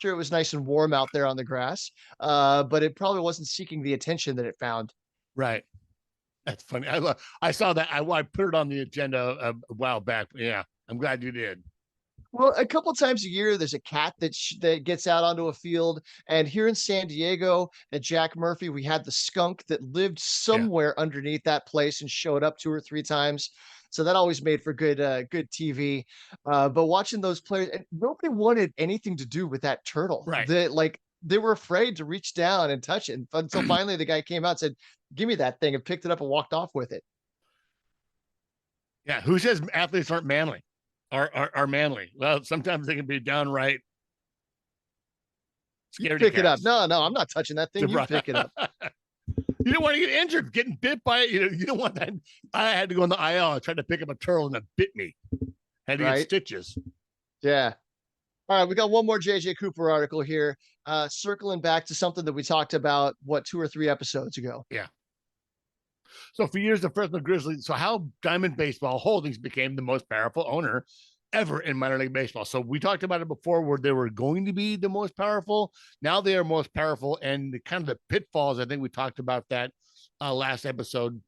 Sure, it was nice and warm out there on the grass, but it probably wasn't seeking the attention that it found. Right. That's funny. I saw that. I put it on the agenda a while back. Yeah, I'm glad you did. Well, a couple of times a year, there's a cat that gets out onto a field. And here in San Diego at Jack Murphy, we had the skunk that lived somewhere underneath that place and showed up 2 or 3 times. So that always made for good TV. But watching those players, and nobody wanted anything to do with that turtle. Right. They were afraid to reach down and touch it until finally the guy came out and said, give me that thing, and picked it up and walked off with it. Yeah. Who says athletes aren't manly? Are manly? Well, sometimes they can be downright scared. Pick it up. No, I'm not touching that thing. You pick it up. You don't want to get injured getting bit by it. You don't want that. I had to go on the IL. I tried to pick up a turtle and it bit me. Had to get stitches. Yeah. All right, we got one more JJ Cooper article here, circling back to something that we talked about, 2 or 3 episodes ago. Yeah. So for years, the Fresno Grizzlies, so how Diamond Baseball Holdings became the most powerful owner ever in minor league baseball. So we talked about it before where they were going to be the most powerful. Now they are most powerful, and the kind of the pitfalls, I think we talked about that last episode,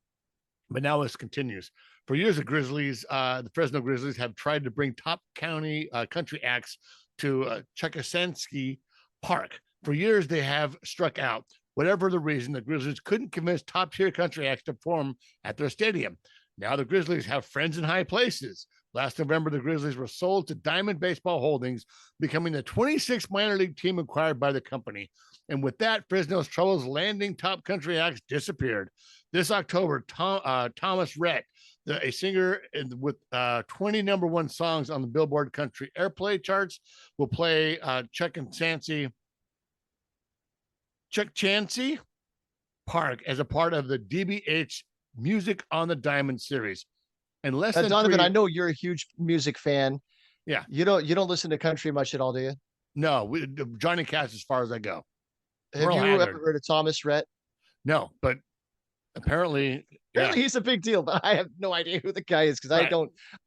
but now this continues. For years, the Fresno Grizzlies have tried to bring top country acts to Chekosansky Park. For years, they have struck out. Whatever the reason, the Grizzlies couldn't convince top-tier country acts to perform at their stadium. Now the Grizzlies have friends in high places. Last November, the Grizzlies were sold to Diamond Baseball Holdings, becoming the 26th minor league team acquired by the company. And with that, Fresno's troubles landing top country acts disappeared. This October, Thomas Rhett, a singer with 20 #1 songs on the Billboard Country Airplay charts, will play Chekosansky Park as a part of the DBH Music on the Diamond series. And less than Donovan, I know you're a huge music fan. Yeah. You don't listen to country much at all, do you? No, Johnny Cash as far as I go. Have you ever heard of Thomas Rhett? No, but apparently he's a big deal, but I have no idea who the guy is because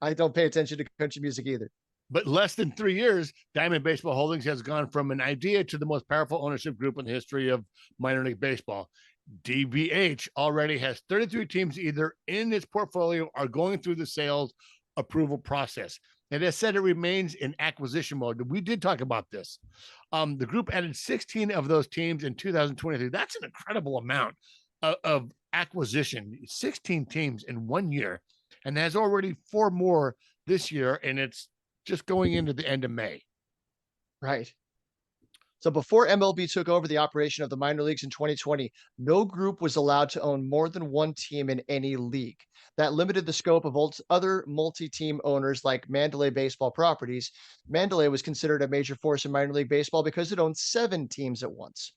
I don't pay attention to country music either. But less than 3 years, Diamond Baseball Holdings has gone from an idea to the most powerful ownership group in the history of minor league baseball. DBH already has 33 teams either in its portfolio or going through the sales approval process. And as said, it remains in acquisition mode. We did talk about this. The group added 16 of those teams in 2023. That's an incredible amount of acquisition, 16 teams in 1 year, and has already 4 more this year, and it's just going into the end of May. Right. So before MLB took over the operation of the minor leagues in 2020, no group was allowed to own more than 1 team in any league. That limited the scope of other multi-team owners like Mandalay Baseball Properties. Mandalay was considered a major force in minor league baseball because it owned 7 teams at once.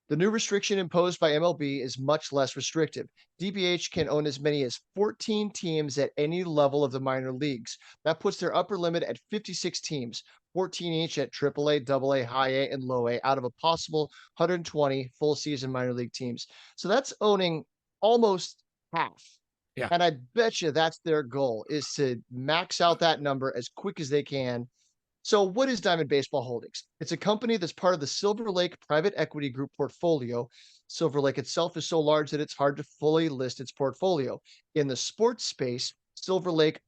The new restriction imposed by MLB is much less restrictive. DBH can own as many as 14 teams at any level of the minor leagues. That puts their upper limit at 56 teams, 14 each at AAA, AA, High A, and Low A out of a possible 120 full season minor league teams. So that's owning almost half. Yeah. And I bet you that's their goal, is to max out that number as quick as they can. So what is Diamond Baseball Holdings? It's a company that's part of the Silver Lake Private Equity Group portfolio. Silver Lake itself is so large that it's hard to fully list its portfolio. In the sports space, Silver Lake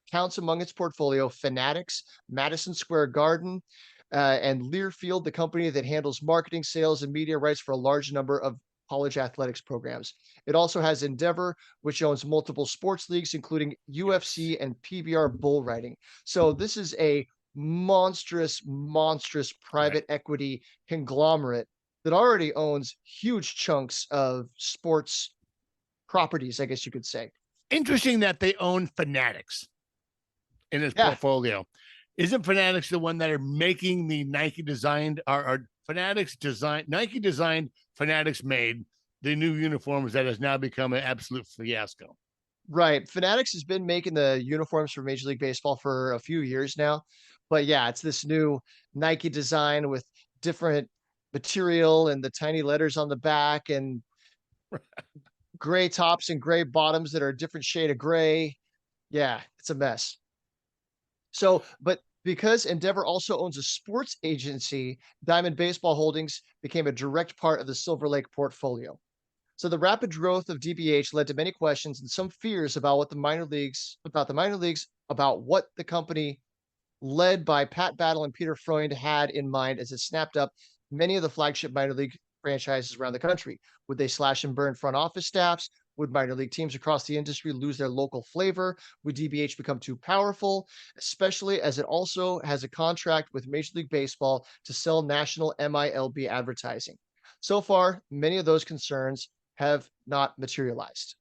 counts among its portfolio Fanatics, Madison Square Garden, and Learfield, the company that handles marketing, sales, and media rights for a large number of college athletics programs. It also has Endeavor, which owns multiple sports leagues, including UFC and PBR bull riding. So this is a monstrous private equity conglomerate that already owns huge chunks of sports properties, I guess you could say. Interesting that they own Fanatics in its portfolio. Isn't Fanatics the one that are making the Nike designed or Fanatics designed, Nike designed, Fanatics made the new uniforms that has now become an absolute fiasco? Right. Fanatics has been making the uniforms for Major League Baseball for a few years now. But yeah, it's this new Nike design with different material and the tiny letters on the back and gray tops and gray bottoms that are a different shade of gray. Yeah, it's a mess. So, but because Endeavor also owns a sports agency, Diamond Baseball Holdings became a direct part of the Silver Lake portfolio. So the rapid growth of DBH led to many questions and some fears about the minor leagues, about what the company led by Pat Battle and Peter Freund had in mind as it snapped up many of the flagship minor league franchises around the country. Would they slash and burn front office staffs? Would minor league teams across the industry lose their local flavor? Would DBH become too powerful, especially as it also has a contract with Major League Baseball to sell national MiLB advertising? So far, many of those concerns have not materialized.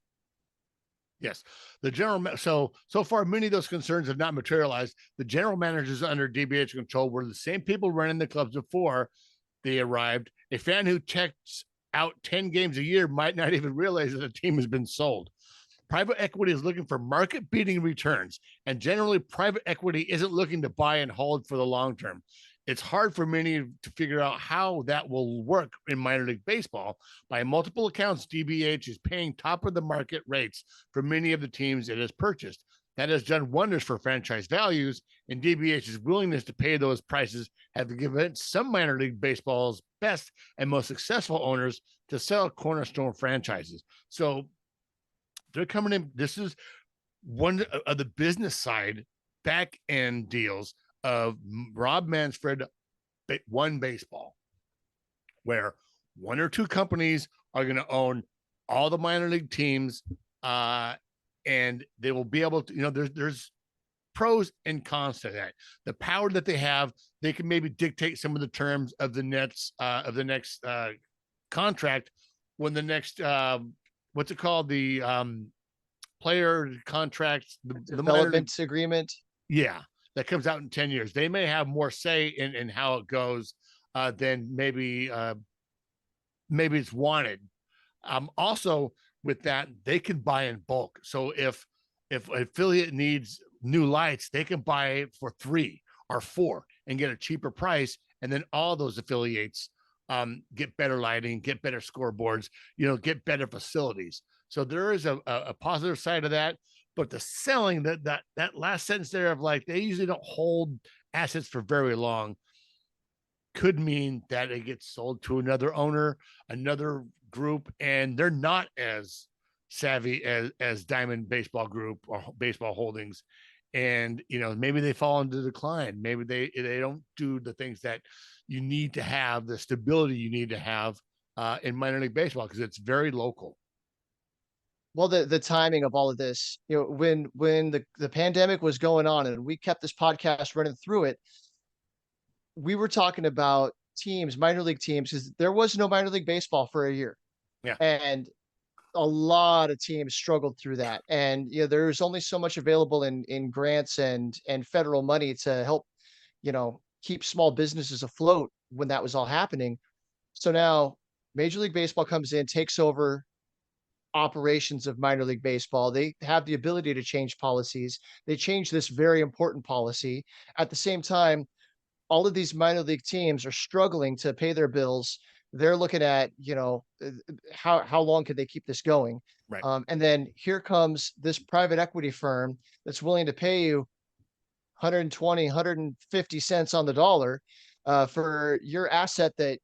Yes, so far many of those concerns have not materialized. The general managers under DBH control were the same people running the clubs before they arrived. A fan who checks out 10 games a year might not even realize that a team has been sold. Private equity is looking for market beating returns, and generally, private equity isn't looking to buy and hold for the long term. It's hard for many to figure out how that will work in minor league baseball. By multiple accounts, DBH is paying top of the market rates for many of the teams it has purchased. That has done wonders for franchise values, and DBH's willingness to pay those prices have given some minor league baseball's best and most successful owners to sell cornerstone franchises. So they're coming in. This is one of the business side back end deals of Rob Manfred One Baseball, where one or two companies are going to own all the minor league teams, and they will be able to, there's pros and cons to that. The power that they have, they can maybe dictate some of the terms of the next contract when the next what's it called, the player contracts, the development agreement. Yeah, that comes out in 10 years. They may have more say in how it goes than maybe it's wanted. Also, with that, they can buy in bulk. So if an affiliate needs new lights, they can buy it for 3 or 4 and get a cheaper price, and then all those affiliates get better lighting, get better scoreboards, get better facilities. So there is a positive side of that. But the selling, that last sentence there of like, they usually don't hold assets for very long, could mean that it gets sold to another owner, another group, and they're not as savvy as Diamond Baseball Group or Baseball Holdings. And, maybe they fall into decline. Maybe they don't do the things that you need to have, the stability you need to have in minor league baseball, because it's very local. Well, the timing of all of this, when the pandemic was going on and we kept this podcast running through it, we were talking about teams, minor league teams, because there was no minor league baseball for a year. Yeah. And a lot of teams struggled through that. And there's only so much available in grants and federal money to help, keep small businesses afloat when that was all happening. So now Major League Baseball comes in, takes over operations of minor league baseball. They have the ability to change policies. They change this very important policy. At the same time, all of these minor league teams are struggling to pay their bills. They're looking at, how long could they keep this going? Right. And then here comes this private equity firm that's willing to pay you 120, 150 cents on the dollar for your asset that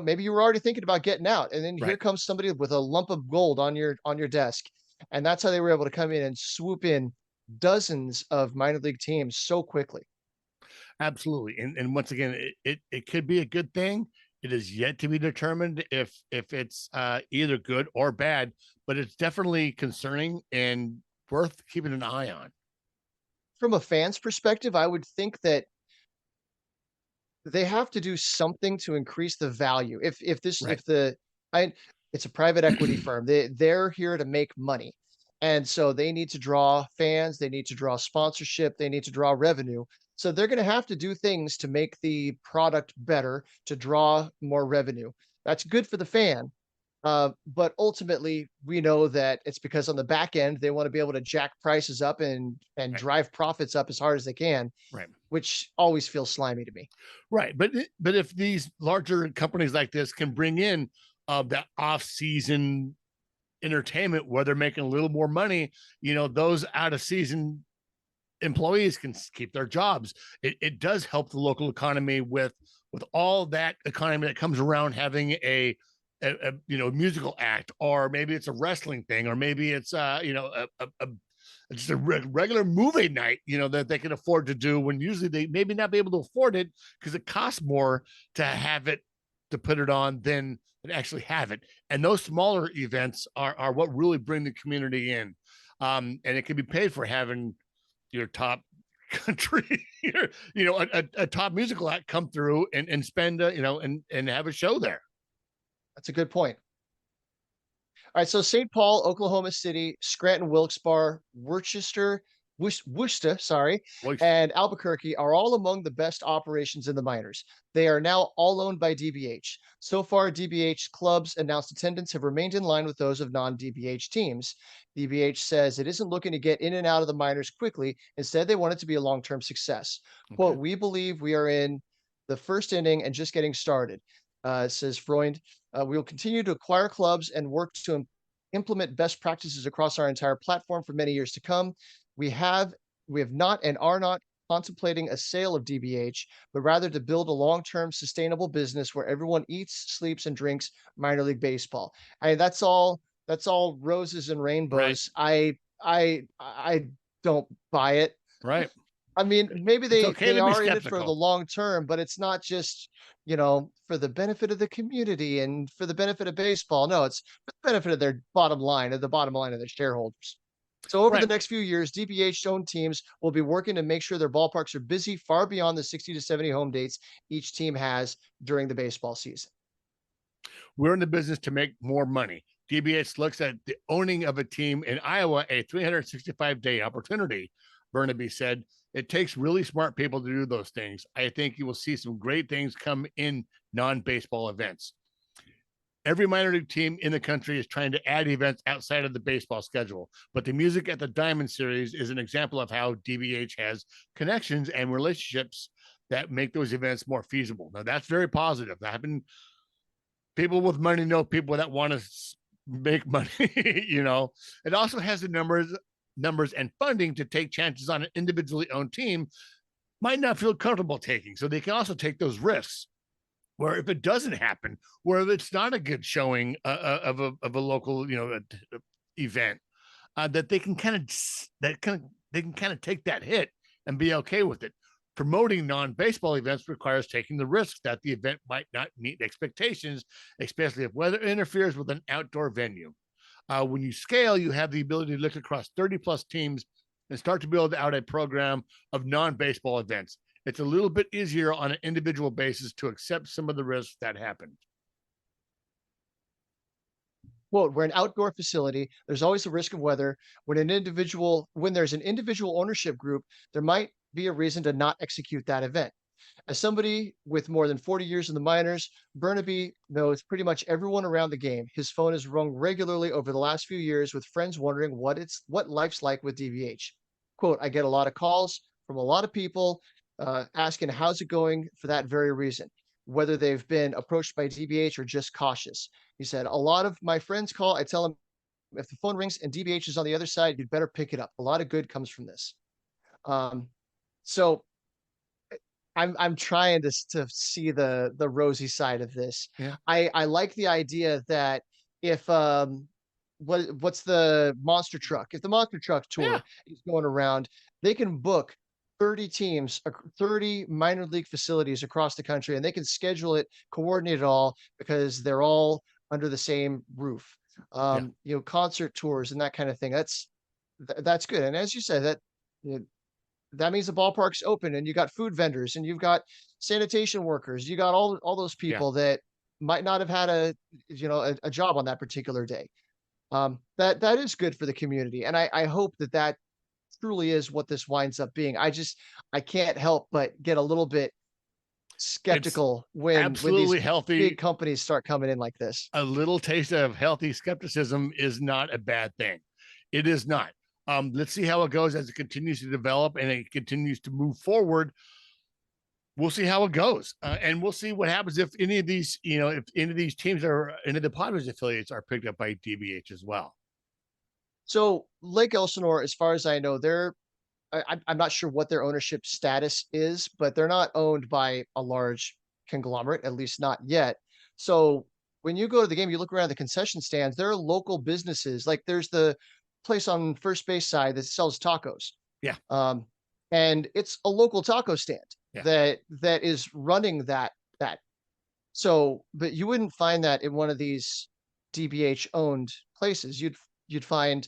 maybe you were already thinking about getting out, and then here comes somebody with a lump of gold on your desk, and that's how they were able to come in and swoop in dozens of minor league teams so quickly. Absolutely, and once again, it could be a good thing. It is yet to be determined if it's either good or bad, but it's definitely concerning and worth keeping an eye on. From a fan's perspective, I would think that they have to do something to increase the value. It's a private equity firm. They're here to make money. And so they need to draw fans, they need to draw sponsorship, they need to draw revenue. So they're going to have to do things to make the product better, to draw more revenue. That's good for the fan. But ultimately, we know that it's because on the back end, they want to be able to jack prices up and drive profits up as hard as they can, right? Which always feels slimy to me. Right. But if these larger companies like this can bring in that off-season entertainment where they're making a little more money, those out-of-season employees can keep their jobs. It does help the local economy with all that economy that comes around having a musical act, or maybe it's a wrestling thing, or maybe it's just a regular movie night, that they can afford to do, when usually they maybe not be able to afford it because it costs more to have it, to put it on, than actually have it. And those smaller events are what really bring the community in. And it can be paid for having your top country, a top musical act come through and spend, and have a show there. That's a good point. All right, so St. Paul, Oklahoma City, Scranton, Wilkes-Barre, Worcester, Worcester, sorry, Well, and Albuquerque are all among the best operations in the minors. They are now all owned by DBH. So far, DBH clubs announced attendance have remained in line with those of non-DBH teams. DBH says it isn't looking to get in and out of the minors quickly. Instead, they want it to be a long-term success. okay. Quote, we believe we are in the first inning and just getting started, says Freund. We will continue to acquire clubs and work to implement best practices across our entire platform for many years to come. We have not and are not contemplating a sale of DBH, but rather to build a long-term sustainable business where everyone eats, sleeps, and drinks minor league baseball. That's all roses and Right. rainbows. I don't buy it. Right. I mean, maybe It's okay they to be are in it for the skeptical. long term, but it's not just, for the benefit of the community and for the benefit of baseball. No, it's for the benefit of their bottom line, of the bottom line of their shareholders. So over the Right. next few years, DBH owned teams will be working to make sure their ballparks are busy far beyond the 60 to 70 home dates each team has during the baseball season. We're in the business to make more money. DBH looks at the owning of a team in Iowa a 365-day opportunity. Burnaby said, it takes really smart people to do those things. I think you will see some great things come in non-baseball events. Every minor league team in the country is trying to add events outside of the baseball schedule, but the music at the Diamond Series is an example of how DBH has connections and relationships that make those events more feasible. Now, that's very positive. That happened. People with money know people that want to make money. It also has the numbers and funding to take chances on an individually owned team might not feel comfortable taking. So they can also take those risks where if it doesn't happen, where if it's not a good showing of a local, event, that they can kind of take that hit and be okay with it. Promoting non-baseball events requires taking the risk that the event might not meet expectations, especially if weather interferes with an outdoor venue. When you scale, you have the ability to look across 30 plus teams and start to build out a program of non-baseball events. It's a little bit easier on an individual basis to accept some of the risks that happen. Quote, we're an outdoor facility. There's always a risk of weather. When there's an individual ownership group, there might be a reason to not execute that event. As somebody with more than 40 years in the minors, Burnaby knows pretty much everyone around the game. His phone has rung regularly over the last few years with friends wondering what life's like with DBH. Quote, I get a lot of calls from a lot of people asking how's it going for that very reason, whether they've been approached by DBH or just cautious. He said, a lot of my friends call. I tell them if the phone rings and DBH is on the other side, you'd better pick it up. A lot of good comes from this. So I'm trying to see the rosy side of this. Yeah. I like the idea that if what's the monster truck? If the monster truck tour is going around, they can book 30 teams, 30 minor league facilities across the country, and they can schedule it, coordinate it all because they're all under the same roof. Concert tours and that kind of thing. That's good. And as you said, that means the ballpark's open and you got food vendors and you've got sanitation workers. You got all those people that might not have had a job on that particular day. That is good for the community. And I hope that truly is what this winds up being. I can't help but get a little bit skeptical when these healthy big companies start coming in like this. A little taste of healthy skepticism is not a bad thing. It is not. Let's see how it goes as it continues to develop and it continues to move forward. We'll see how it goes, and we'll see what happens if any of these, if any of these teams any of the Padres affiliates are picked up by DBH as well. So Lake Elsinore, as far as I know, I'm not sure what their ownership status is, but they're not owned by a large conglomerate, at least not yet. So when you go to the game, you look around the concession stands, there are local businesses. Like there's the place on first base side that sells tacos. Yeah. And it's a local taco stand that is running that. So, but you wouldn't find that in one of these DBH owned places. You'd find,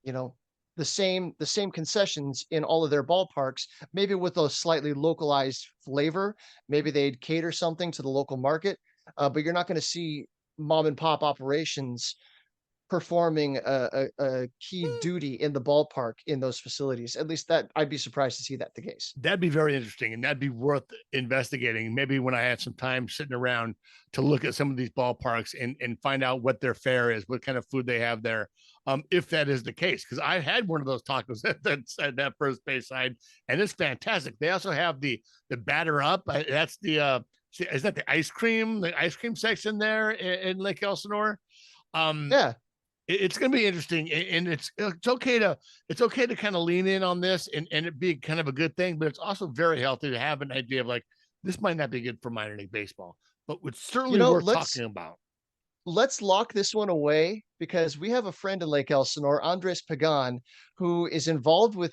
the same concessions in all of their ballparks, maybe with a slightly localized flavor. Maybe they'd cater something to the local market, but you're not going to see mom and pop operations performing a key duty in the ballpark in those facilities. At least that I'd be surprised to see that the case. That'd be very interesting, and that'd be worth investigating. Maybe when I had some time sitting around to look at some of these ballparks and find out what their fare is, what kind of food they have there, if that is the case. Because I had one of those tacos at that first base side, and it's fantastic. They also have the batter up. That's the is that the ice cream section there in Lake Elsinore? Yeah. It's going to be interesting, and it's okay to kind of lean in on this and it be kind of a good thing, but it's also very healthy to have an idea of like, this might not be good for minor league baseball, but it's certainly worth talking about. Let's lock this one away because we have a friend in Lake Elsinore, Andres Pagan, who is involved with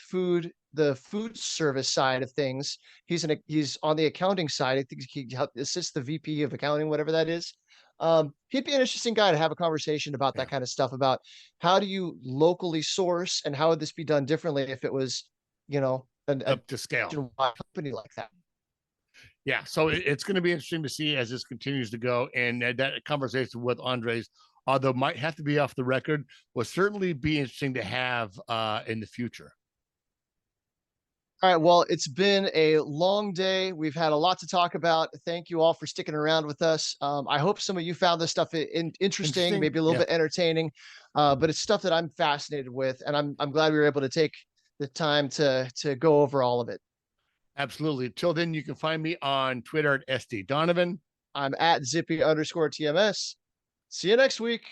the food service side of things. He's on the accounting side. I think he assists the VP of accounting, whatever that is. He'd be an interesting guy to have a conversation about that kind of stuff, about how do you locally source and how would this be done differently if it was, up to scale company like that. Yeah. So it's going to be interesting to see as this continues to go. And that conversation with Andres, although might have to be off the record, will certainly be interesting to have in the future. All right. Well, it's been a long day. We've had a lot to talk about. Thank you all for sticking around with us. I hope some of you found this stuff interesting, maybe a little bit entertaining, but it's stuff that I'm fascinated with, and I'm glad we were able to take the time to go over all of it. Absolutely. Till then, you can find me on Twitter at SD Donavan. I'm at Zippy_TMS. See you next week.